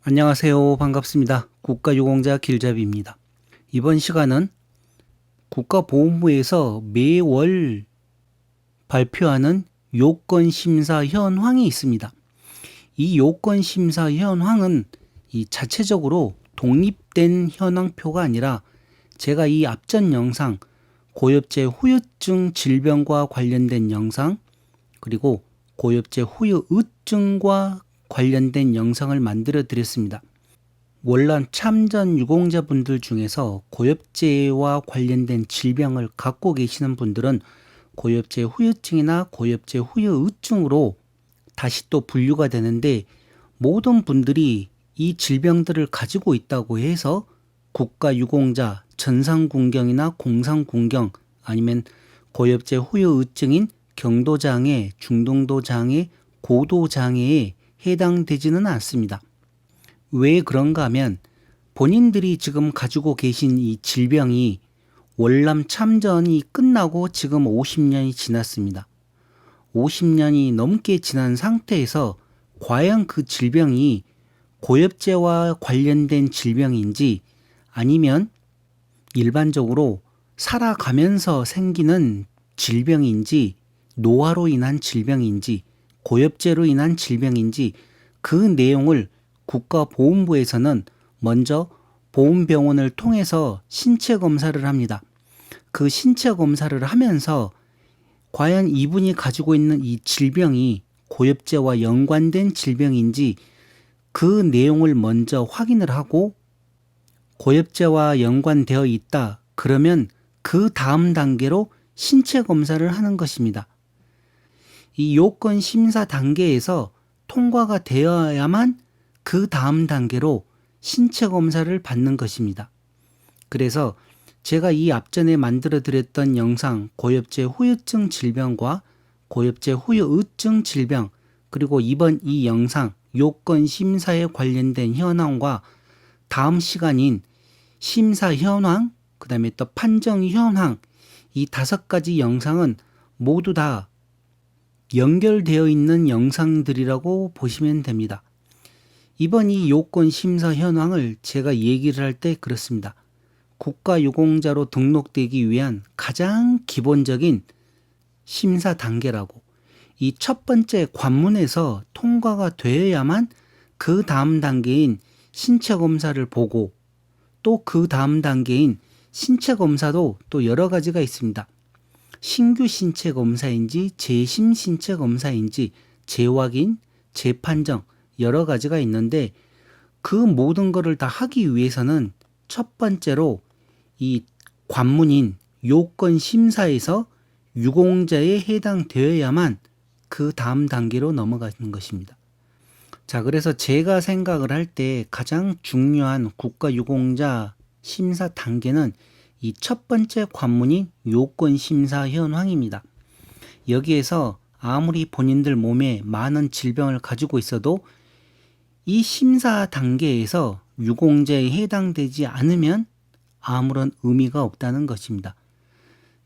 안녕하세요. 반갑습니다. 국가유공자 길잡이입니다. 이번 시간은 국가보훈부에서 매월 발표하는 요건심사 현황이 있습니다. 이 요건심사 현황은 이 자체적으로 독립된 현황표가 아니라 제가 이 앞전 영상 고엽제 후유증 질병과 관련된 영상 그리고 고엽제 후유증과 관련된 영상을 만들어 드렸습니다. 월남 참전 유공자분들 중에서 고엽제와 관련된 질병을 갖고 계시는 분들은 고엽제 후유증이나 고엽제 후유증으로 다시 또 분류가 되는데, 모든 분들이 이 질병들을 가지고 있다고 해서 국가유공자, 전상군경이나 공상군경 아니면 고엽제 후유증인 경도장애, 중등도장애, 고도장애에 해당되지는 않습니다. 왜 그런가 하면 본인들이 지금 가지고 계신 이 질병이 월남 참전이 끝나고 지금 50년이 지났습니다. 50년이 넘게 지난 상태에서 과연 그 질병이 고엽제와 관련된 질병인지 아니면 일반적으로 살아가면서 생기는 질병인지, 노화로 인한 질병인지, 고엽제로 인한 질병인지, 그 내용을 국가보훈부에서는 먼저 보훈병원을 통해서 신체 검사를 합니다. 그 신체 검사를 하면서 과연 이분이 가지고 있는 이 질병이 고엽제와 연관된 질병인지 그 내용을 먼저 확인을 하고, 고엽제와 연관되어 있다 그러면 그 다음 단계로 신체 검사를 하는 것입니다. 이 요건 심사 단계에서 통과가 되어야만 그 다음 단계로 신체 검사를 받는 것입니다. 그래서 제가 이 앞전에 만들어 드렸던 영상 고엽제 후유증 질병과 고엽제 후유증 질병, 그리고 이번 이 영상 요건 심사에 관련된 현황과 다음 시간인 심사 현황, 그 다음에 또 판정 현황, 이 5가지 영상은 모두 다 연결되어 있는 영상들이라고 보시면 됩니다. 이번 이 요건 심사 현황을 제가 얘기를 할 때 그렇습니다. 국가유공자로 등록되기 위한 가장 기본적인 심사 단계라고, 이 첫 번째 관문에서 통과가 되어야만 그 다음 단계인 신체 검사를 보고, 또 그 다음 단계인 신체 검사도 또 여러 가지가 있습니다. 신규 신체 검사인지 재심 신체 검사인지 재확인, 재판정 여러 가지가 있는데, 그 모든 것을 다 하기 위해서는 첫 번째로 이 관문인 요건 심사에서 유공자에 해당되어야만 그 다음 단계로 넘어가는 것입니다. 자, 그래서 제가 생각을 할 때 가장 중요한 국가유공자 심사 단계는 이 첫 번째 관문인 요건 심사 현황입니다. 여기에서 아무리 본인들 몸에 많은 질병을 가지고 있어도 이 심사 단계에서 유공자에 해당되지 않으면 아무런 의미가 없다는 것입니다.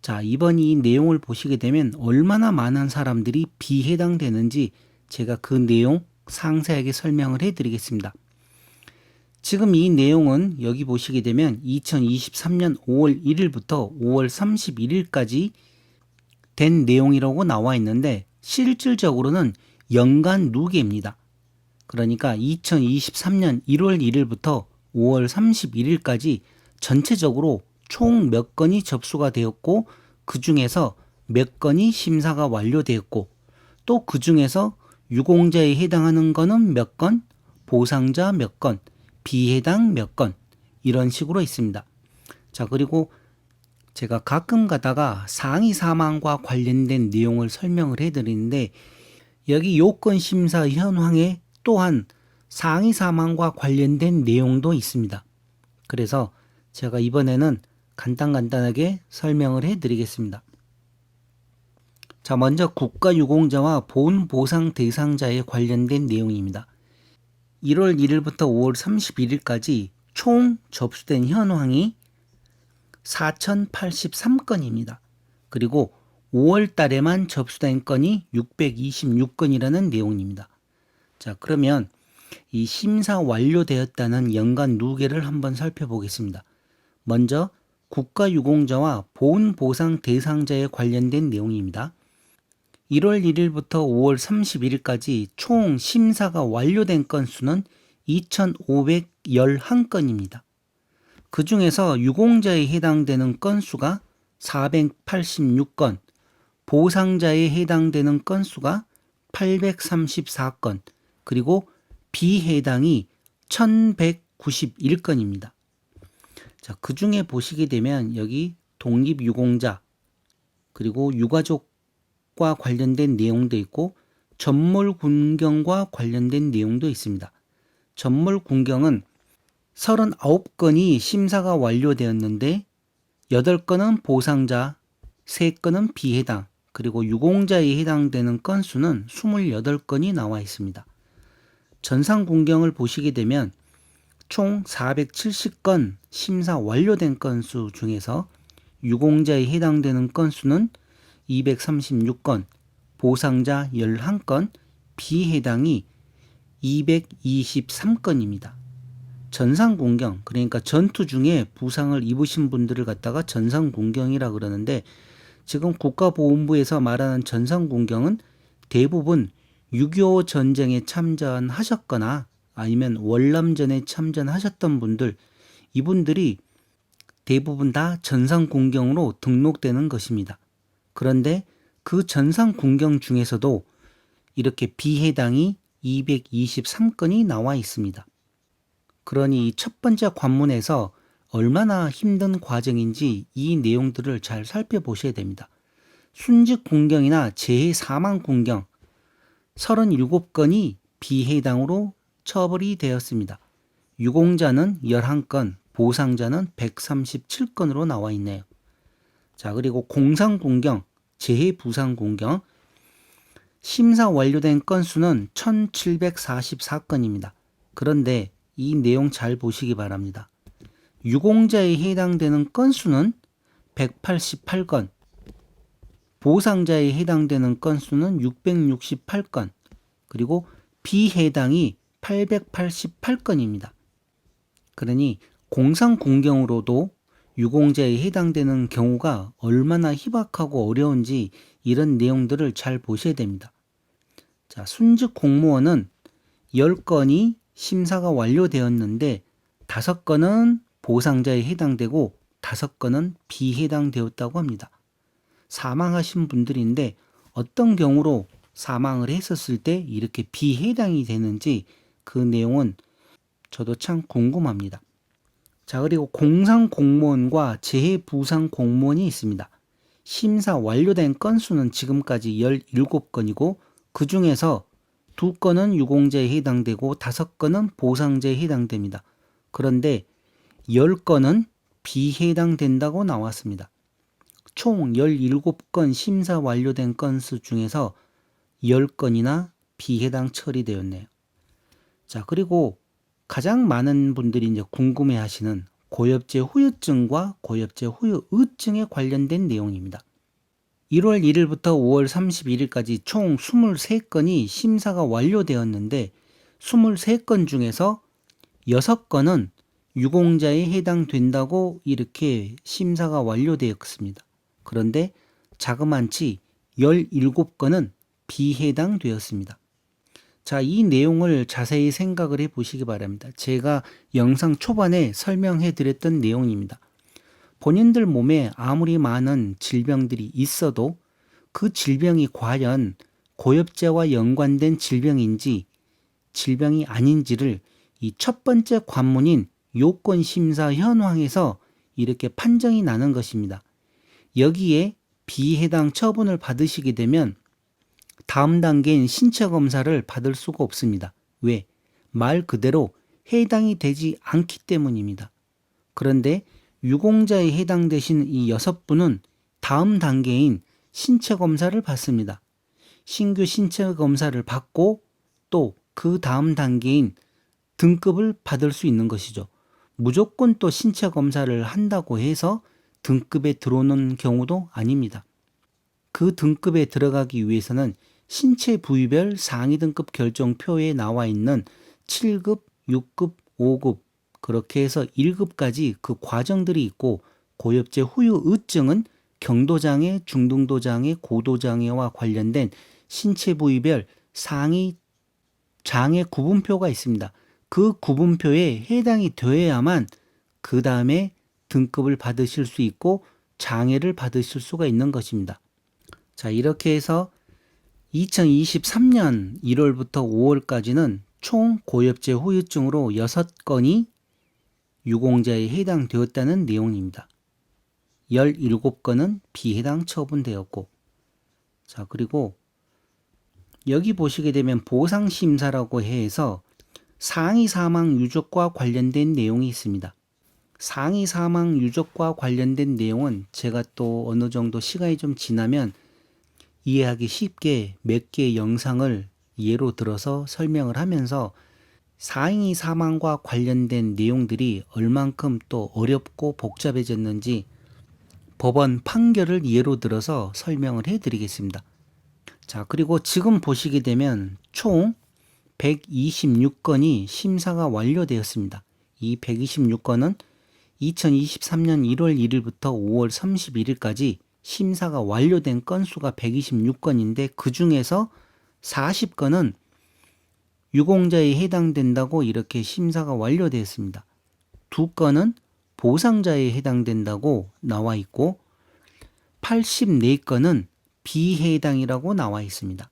자, 이번 이 내용을 보시게 되면 얼마나 많은 사람들이 비해당되는지 제가 그 내용 상세하게 설명을 해드리겠습니다. 지금 이 내용은 여기 보시게 되면 2023년 5월 1일부터 5월 31일까지 된 내용이라고 나와 있는데, 실질적으로는 연간 누계입니다. 그러니까 2023년 1월 1일부터 5월 31일까지 전체적으로 총 몇 건이 접수가 되었고, 그 중에서 몇 건이 심사가 완료되었고, 또 그 중에서 유공자에 해당하는 거는 몇 건, 보상자 몇 건, 비해당 몇 건, 이런 식으로 있습니다. 자, 그리고 제가 가끔 가다가 상해 사망과 관련된 내용을 설명을 해드리는데, 여기 요건 심사 현황에 또한 상해 사망과 관련된 내용도 있습니다. 그래서 제가 이번에는 간단하게 설명을 해드리겠습니다. 자, 먼저 국가유공자와 보훈보상 대상자에 관련된 내용입니다. 1월 1일부터 5월 31일까지 총 접수된 현황이 4,083건입니다. 그리고 5월 달에만 접수된 건이 626건이라는 내용입니다. 자, 그러면 이 심사 완료되었다는 연간 누계를 한번 살펴보겠습니다. 먼저 국가유공자와 보훈보상 대상자에 관련된 내용입니다. 1월 1일부터 5월 31일까지 총 심사가 완료된 건수는 2,511건입니다. 그 중에서 유공자에 해당되는 건수가 486건, 보상자에 해당되는 건수가 834건, 그리고 비해당이 1,191건입니다. 자, 그 중에 보시게 되면 여기 독립유공자, 그리고 유가족과 관련된 내용도 있고 전몰군경과 관련된 내용도 있습니다. 전몰군경은 39건이 심사가 완료되었는데 8건은 보상자, 3건은 비해당, 그리고 유공자에 해당되는 건수는 28건이 나와 있습니다. 전상군경을 보시게 되면 총 470건 심사 완료된 건수 중에서 유공자에 해당되는 건수는 236건, 보상자 11건, 비해당이 223건입니다. 전상군경, 그러니까 전투 중에 부상을 입으신 분들을 갖다가 전상군경이라 그러는데, 지금 국가보훈부에서 말하는 전상군경은 대부분 6.25 전쟁에 참전하셨거나 아니면 월남전에 참전하셨던 분들, 이분들이 대부분 다 전상군경으로 등록되는 것입니다. 그런데 그 전상군경 중에서도 이렇게 비해당이 223건이 나와 있습니다. 그러니 첫 번째 관문에서 얼마나 힘든 과정인지 이 내용들을 잘 살펴보셔야 됩니다. 순직군경이나 재해사망군경 37건이 비해당으로 처벌이 되었습니다. 유공자는 11건, 보상자는 137건으로 나와 있네요. 자, 그리고 공상군경, 재해부상군경 심사 완료된 건수는 1744건입니다. 그런데 이 내용 잘 보시기 바랍니다. 유공자에 해당되는 건수는 188건, 보상자에 해당되는 건수는 668건, 그리고 비해당이 888건입니다. 그러니 공상군경으로도 유공자에 해당되는 경우가 얼마나 희박하고 어려운지 이런 내용들을 잘 보셔야 됩니다. 자, 순직 공무원은 10건이 심사가 완료되었는데 5건은 보상자에 해당되고 5건은 비해당되었다고 합니다. 사망하신 분들인데 어떤 경우로 사망을 했었을 때 이렇게 비해당이 되는지 그 내용은 저도 참 궁금합니다. 자, 그리고 공상공무원과 재해부상공무원이 있습니다. 심사 완료된 건수는 지금까지 17건이고 그 중에서 2건은 유공자에 해당되고 5건은 보상자에 해당됩니다. 그런데 10건은 비해당된다고 나왔습니다. 총 17건 심사 완료된 건수 중에서 10건이나 비해당 처리되었네요. 자, 그리고 가장 많은 분들이 이제 궁금해 하시는 고엽제 후유증과 고엽제 후유의증에 관련된 내용입니다. 1월 1일부터 5월 31일까지 총 23건이 심사가 완료되었는데 23건 중에서 6건은 유공자에 해당된다고 이렇게 심사가 완료되었습니다. 그런데 자그만치 17건은 비해당되었습니다. 자, 이 내용을 자세히 생각을 해 보시기 바랍니다. 제가 영상 초반에 설명해 드렸던 내용입니다. 본인들 몸에 아무리 많은 질병들이 있어도 그 질병이 과연 고엽제와 연관된 질병인지 질병이 아닌지를 이 첫 번째 관문인 요건심사 현황에서 이렇게 판정이 나는 것입니다. 여기에 비해당 처분을 받으시게 되면 다음 단계인 신체검사를 받을 수가 없습니다. 왜? 말 그대로 해당이 되지 않기 때문입니다. 그런데 유공자에 해당되신 이 6분은 다음 단계인 신체검사를 받습니다. 신규 신체검사를 받고 또 그 다음 단계인 등급을 받을 수 있는 것이죠. 무조건 또 신체검사를 한다고 해서 등급에 들어오는 경우도 아닙니다. 그 등급에 들어가기 위해서는 신체 부위별 상위 등급 결정표에 나와 있는 7급, 6급, 5급 그렇게 해서 1급까지 그 과정들이 있고 고엽제 후유 의증은 경도장애, 중등도장애, 고도장애와 관련된 신체 부위별 상위 장애 구분표가 있습니다. 그 구분표에 해당이 되어야만 그 다음에 등급을 받으실 수 있고 장애를 받으실 수가 있는 것입니다. 자, 이렇게 해서 2023년 1월부터 5월까지는 총 고엽제 후유증으로 6건이 유공자에 해당되었다는 내용입니다. 17건은 비해당 처분되었고, 자, 그리고 여기 보시게 되면 보상심사라고 해서 상해 사망 유족과 관련된 내용이 있습니다. 상해 사망 유족과 관련된 내용은 제가 또 어느 정도 시간이 좀 지나면 이해하기 쉽게 몇 개의 영상을 예로 들어서 설명을 하면서 상해 사망과 관련된 내용들이 얼만큼 또 어렵고 복잡해졌는지 법원 판결을 예로 들어서 설명을 해드리겠습니다. 자, 그리고 지금 보시게 되면 총 126건이 심사가 완료되었습니다. 이 126건은 2023년 1월 1일부터 5월 31일까지 심사가 완료된 건수가 126건인데 그 중에서 40건은 유공자에 해당된다고 이렇게 심사가 완료되었습니다. 2건은 보상자에 해당된다고 나와 있고 84건은 비해당이라고 나와 있습니다.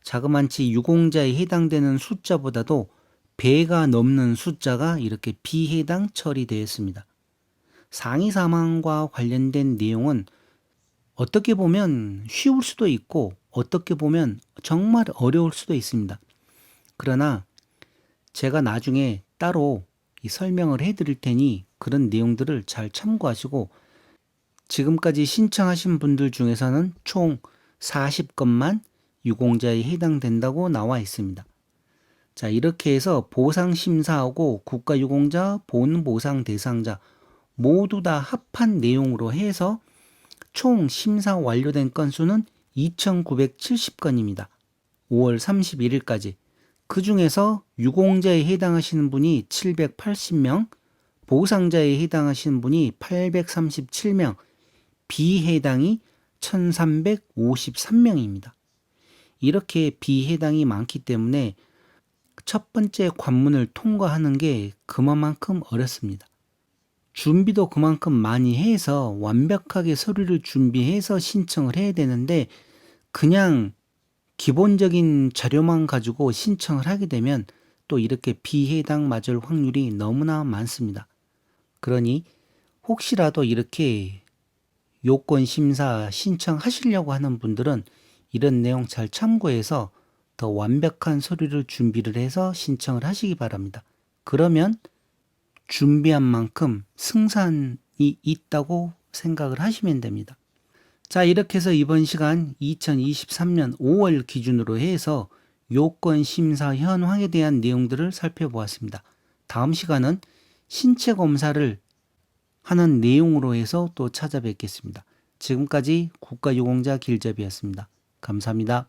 자그만치 유공자에 해당되는 숫자보다도 배가 넘는 숫자가 이렇게 비해당 처리되었습니다. 상해 사망과 관련된 내용은 어떻게 보면 쉬울 수도 있고 어떻게 보면 정말 어려울 수도 있습니다. 그러나 제가 나중에 따로 이 설명을 해드릴 테니 그런 내용들을 잘 참고하시고 지금까지 신청하신 분들 중에서는 총 40건만 유공자에 해당된다고 나와 있습니다. 자, 이렇게 해서 보상심사하고 국가유공자, 본보상 대상자 모두 다 합한 내용으로 해서 총 심사 완료된 건수는 2,970건입니다. 5월 31일까지. 그 중에서 유공자에 해당하시는 분이 780명, 보상자에 해당하시는 분이 837명, 비해당이 1,353명입니다. 이렇게 비해당이 많기 때문에 첫 번째 관문을 통과하는 게 그만큼 어렵습니다. 준비도 그만큼 많이 해서 완벽하게 서류를 준비해서 신청을 해야 되는데 그냥 기본적인 자료만 가지고 신청을 하게 되면 또 이렇게 비해당 맞을 확률이 너무나 많습니다. 그러니 혹시라도 이렇게 요건 심사 신청하시려고 하는 분들은 이런 내용 잘 참고해서 더 완벽한 서류를 준비를 해서 신청을 하시기 바랍니다. 그러면 준비한 만큼 승산이 있다고 생각을 하시면 됩니다. 자, 이렇게 해서 이번 시간 2023년 5월 기준으로 해서 요건 심사 현황에 대한 내용들을 살펴보았습니다. 다음 시간은 신체 검사를 하는 내용으로 해서 또 찾아뵙겠습니다. 지금까지 국가유공자 길잡이였습니다. 감사합니다.